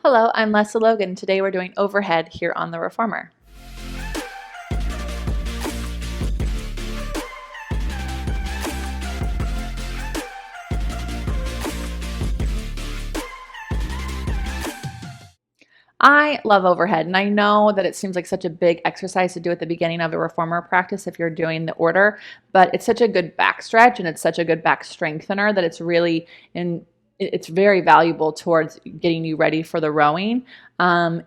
Hello, I'm Lesley Logan. Today we're doing overhead here on the reformer. I love overhead, and I know that it seems like such a big exercise to do at the beginning of a reformer practice if you're doing the order, but it's such a good back stretch and it's such a good back strengthener that it's very valuable towards getting you ready for the rowing.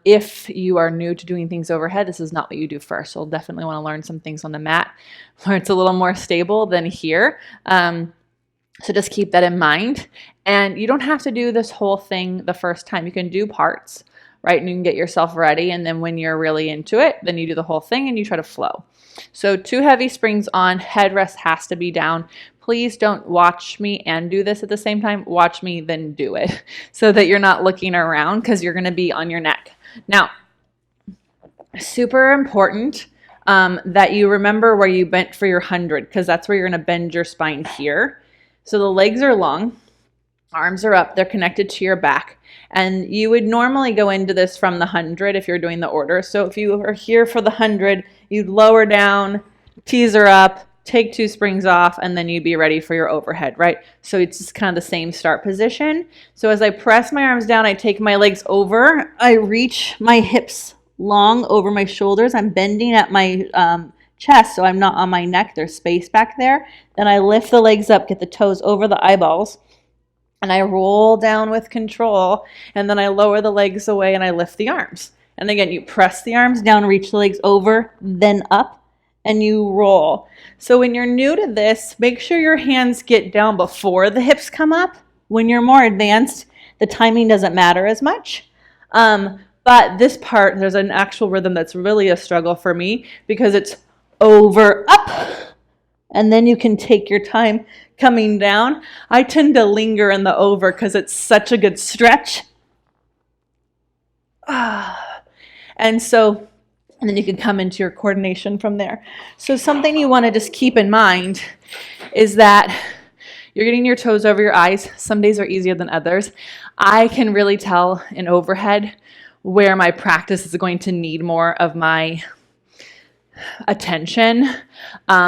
If you are new to doing things overhead, this is not what you do first. You'll definitely want to learn some things on the mat where it's a little more stable than here. So just keep that in mind. And you don't have to do this whole thing the first time. You can do parts, right? And you can get yourself ready. And then when you're really into it, then you do the whole thing and you try to flow. So 2 heavy springs on, headrest has to be down. Please don't watch me and do this at the same time. Watch me, then do it so that you're not looking around because you're going to be on your neck. Now, super important that you remember where you bent for your 100 because that's where you're going to bend your spine here. So the legs are long, arms are up, they're connected to your back. And you would normally go into this from the 100 if you're doing the order. So if you are here for the 100, you'd lower down, teaser up, take 2 springs off, and then you'd be ready for your overhead, right? So it's just kind of the same start position. So as I press my arms down, I take my legs over, I reach my hips long over my shoulders. I'm bending at my chest, so I'm not on my neck. There's space back there. Then I lift the legs up, get the toes over the eyeballs, and I roll down with control, and then I lower the legs away and I lift the arms. And again, you press the arms down, reach the legs over, then up, and you roll. So when you're new to this, make sure your hands get down before the hips come up. When you're more advanced, the timing doesn't matter as much. But this part, there's an actual rhythm that's really a struggle for me because it's over, up, and then you can take your time coming down. I tend to linger in the over because it's such a good stretch. And then you can come into your coordination from there. So something you want to just keep in mind is that you're getting your toes over your eyes. Some days are easier than others. I can really tell in overhead where my practice is going to need more of my attention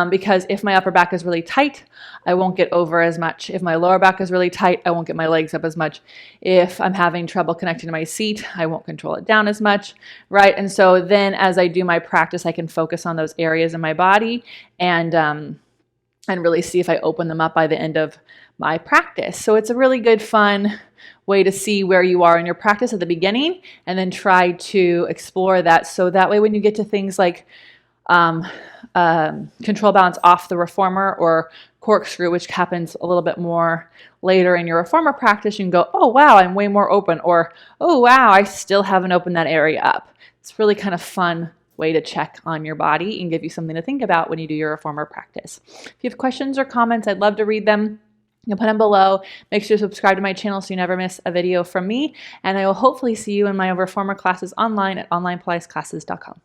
because if my upper back is really tight, I won't get over as much. If my lower back is really tight, I won't get my legs up as much. If I'm having trouble connecting to my seat, I won't control it down as much, right? And so then as I do my practice, I can focus on those areas in my body and really see if I open them up by the end of my practice. So it's a really good, fun way to see where you are in your practice at the beginning and then try to explore that. So that way when you get to things like control balance off the reformer or corkscrew, which happens a little bit more later in your reformer practice, you can go, oh wow, I'm way more open, or oh wow, I still haven't opened that area up. It's really kind of fun way to check on your body and give you something to think about when you do your reformer practice. If you have questions or comments, I'd love to read them. You can put them below. Make sure to subscribe to my channel so you never miss a video from me, and I will hopefully see you in my reformer classes online at onlinepilatesclasses.com.